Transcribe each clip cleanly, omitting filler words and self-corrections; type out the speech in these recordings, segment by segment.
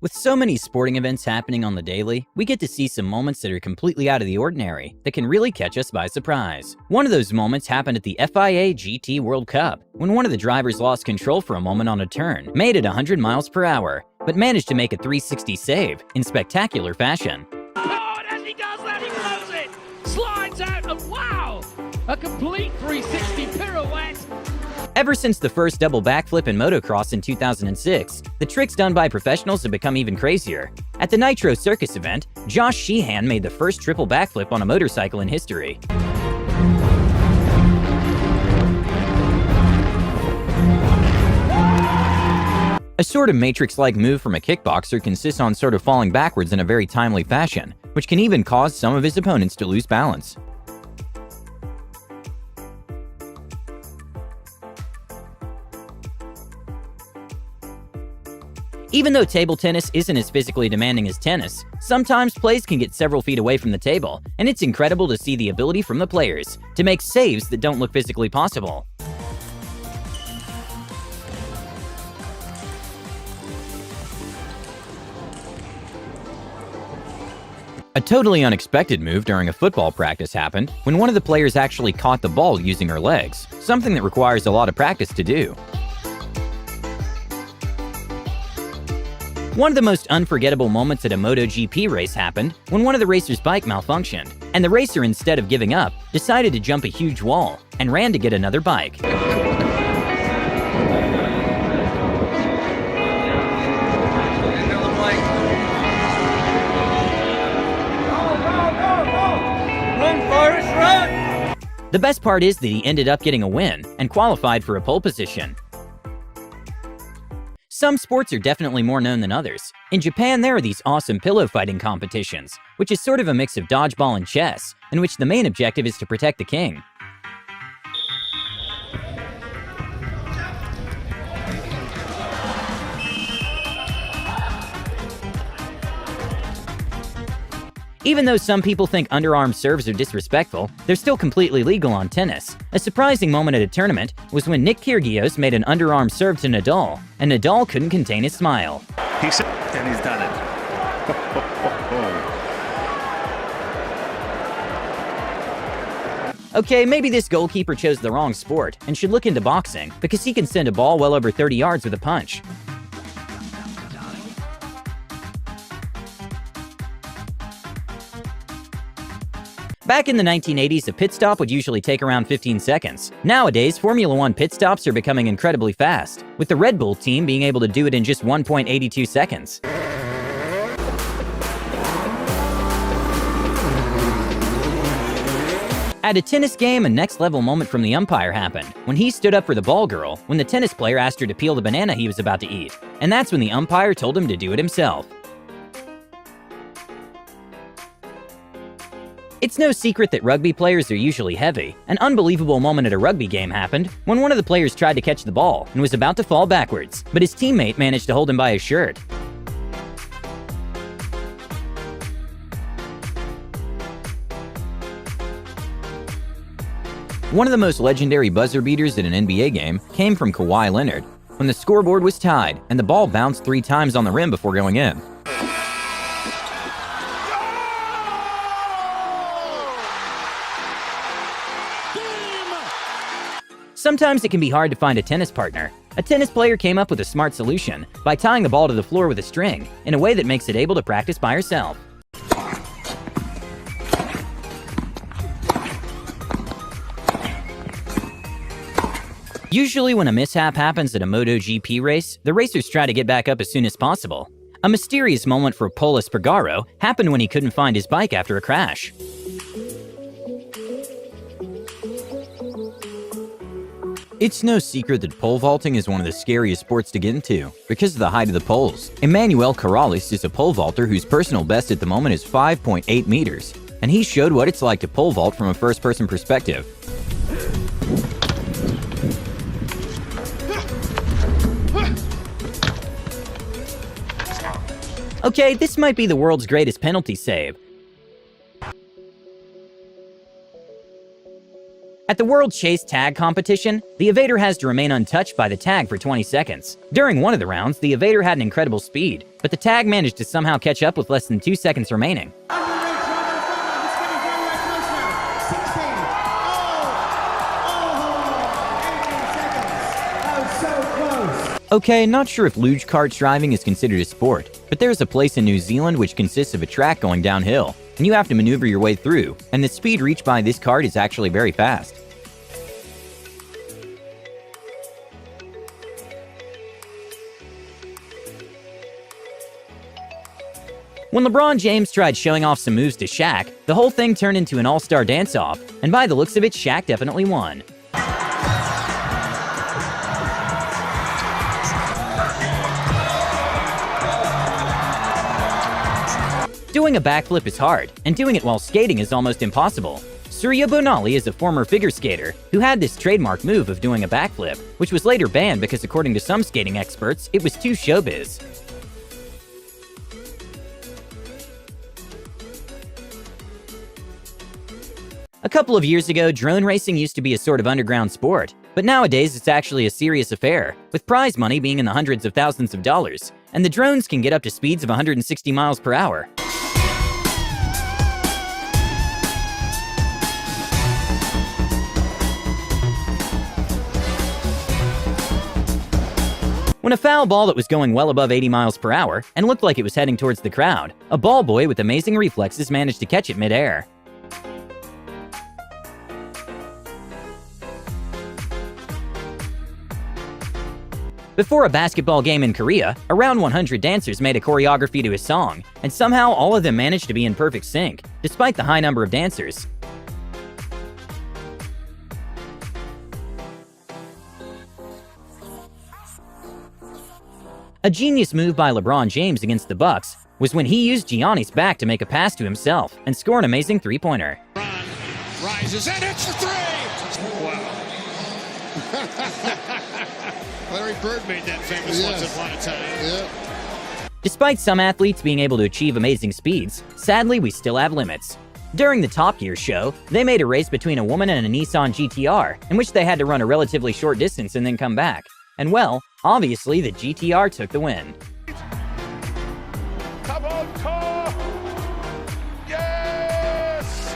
With so many sporting events happening on the daily, we get to see some moments that are completely out of the ordinary that can really catch us by surprise. One of those moments happened at the FIA GT World Cup, when one of the drivers lost control for a moment on a turn, made it 100 miles per hour, but managed to make a 360 save in spectacular fashion. Oh, and as he does that, he blows it! Slides out, and wow! A complete 360 pirouette! Ever since the first double backflip in motocross in 2006, the tricks done by professionals have become even crazier. At the Nitro Circus event, Josh Sheehan made the first triple backflip on a motorcycle in history. A sort of Matrix-like move from a kickboxer consists on sort of falling backwards in a very timely fashion, which can even cause some of his opponents to lose balance. Even though table tennis isn't as physically demanding as tennis, sometimes plays can get several feet away from the table, and it's incredible to see the ability from the players to make saves that don't look physically possible. A totally unexpected move during a football practice happened when one of the players actually caught the ball using her legs, something that requires a lot of practice to do. One of the most unforgettable moments at a MotoGP race happened when one of the racers' bike malfunctioned, and the racer, instead of giving up, decided to jump a huge wall and ran to get another bike. The best part is that he ended up getting a win and qualified for a pole position. Some sports are definitely more known than others. In Japan, there are these awesome pillow fighting competitions, which is sort of a mix of dodgeball and chess, in which the main objective is to protect the king. Even though some people think underarm serves are disrespectful, they're still completely legal on tennis. A surprising moment at a tournament was when Nick Kyrgios made an underarm serve to Nadal, and Nadal couldn't contain his smile. And he's done it. Okay, maybe this goalkeeper chose the wrong sport and should look into boxing, because he can send a ball well over 30 yards with a punch. Back in the 1980s, a pit stop would usually take around 15 seconds. Nowadays, Formula One pit stops are becoming incredibly fast, with the Red Bull team being able to do it in just 1.82 seconds. At a tennis game, a next-level moment from the umpire happened, when he stood up for the ball girl when the tennis player asked her to peel the banana he was about to eat, and that's when the umpire told him to do it himself. It's no secret that rugby players are usually heavy. An unbelievable moment at a rugby game happened when one of the players tried to catch the ball and was about to fall backwards, but his teammate managed to hold him by his shirt. One of the most legendary buzzer beaters at an NBA game came from Kawhi Leonard, when the scoreboard was tied and the ball bounced 3 times on the rim before going in. Sometimes it can be hard to find a tennis partner. A tennis player came up with a smart solution by tying the ball to the floor with a string in a way that makes it able to practice by herself. Usually when a mishap happens at a MotoGP race, the racers try to get back up as soon as possible. A mysterious moment for Pol Espargaro happened when he couldn't find his bike after a crash. It's no secret that pole vaulting is one of the scariest sports to get into, because of the height of the poles. Emmanuel Corrales is a pole vaulter whose personal best at the moment is 5.8 meters, and he showed what it's like to pole vault from a first-person perspective. Okay, this might be the world's greatest penalty save. At the World Chase Tag Competition, the evader has to remain untouched by the tag for 20 seconds. During one of the rounds, the evader had an incredible speed, but the tag managed to somehow catch up with less than 2 seconds remaining. Okay, not sure if luge kart driving is considered a sport, but there's a place in New Zealand which consists of a track going downhill, and you have to maneuver your way through, and the speed reached by this kart is actually very fast. When LeBron James tried showing off some moves to Shaq, the whole thing turned into an all-star dance-off, and by the looks of it, Shaq definitely won. Doing a backflip is hard, and doing it while skating is almost impossible. Surya Bonali is a former figure skater who had this trademark move of doing a backflip, which was later banned because according to some skating experts, it was too showbiz. A couple of years ago, drone racing used to be a sort of underground sport, but nowadays it's actually a serious affair, with prize money being in the hundreds of thousands of dollars, and the drones can get up to speeds of 160 miles per hour. When a foul ball that was going well above 80 miles per hour and looked like it was heading towards the crowd, a ball boy with amazing reflexes managed to catch it mid-air. Before a basketball game in Korea, around 100 dancers made a choreography to a song, and somehow all of them managed to be in perfect sync, despite the high number of dancers. A genius move by LeBron James against the Bucks was when he used Gianni's back to make a pass to himself and score an amazing three-pointer. Rises and hits the three! Wow. Larry Bird made that famous once upon a time. Yeah. Despite some athletes being able to achieve amazing speeds, sadly we still have limits. During the Top Gear show, they made a race between a woman and a Nissan GTR, in which they had to run a relatively short distance and then come back. And well, obviously the GTR took the win. Come on, car! Yes!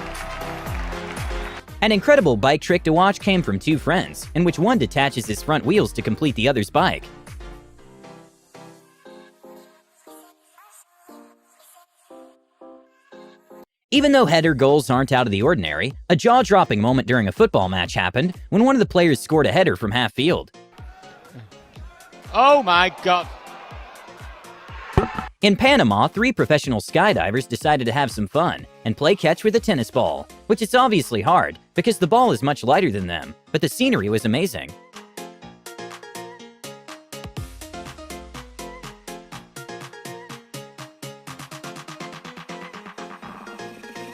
An incredible bike trick to watch came from two friends, in which one detaches his front wheels to complete the other's bike. Even though header goals aren't out of the ordinary, a jaw-dropping moment during a football match happened when one of the players scored a header from half-field. Oh my God. In Panama, 3 professional skydivers decided to have some fun and play catch with a tennis ball, which is obviously hard because the ball is much lighter than them, but the scenery was amazing.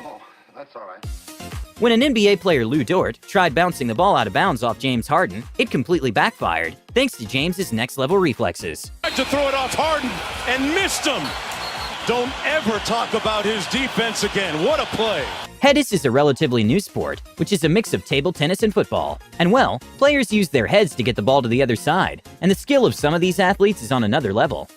Oh, that's all right. When an NBA player Lou Dort tried bouncing the ball out of bounds off James Harden, it completely backfired, thanks to James's next-level reflexes. Tried to throw it off Harden and missed him. Don't ever talk about his defense again. What a play. Tennis is a relatively new sport, which is a mix of table tennis and football. And well, players use their heads to get the ball to the other side, and the skill of some of these athletes is on another level.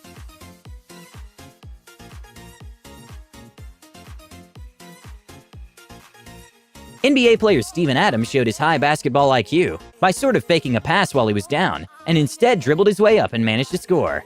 NBA player Steven Adams showed his high basketball IQ by sort of faking a pass while he was down, and instead dribbled his way up and managed to score.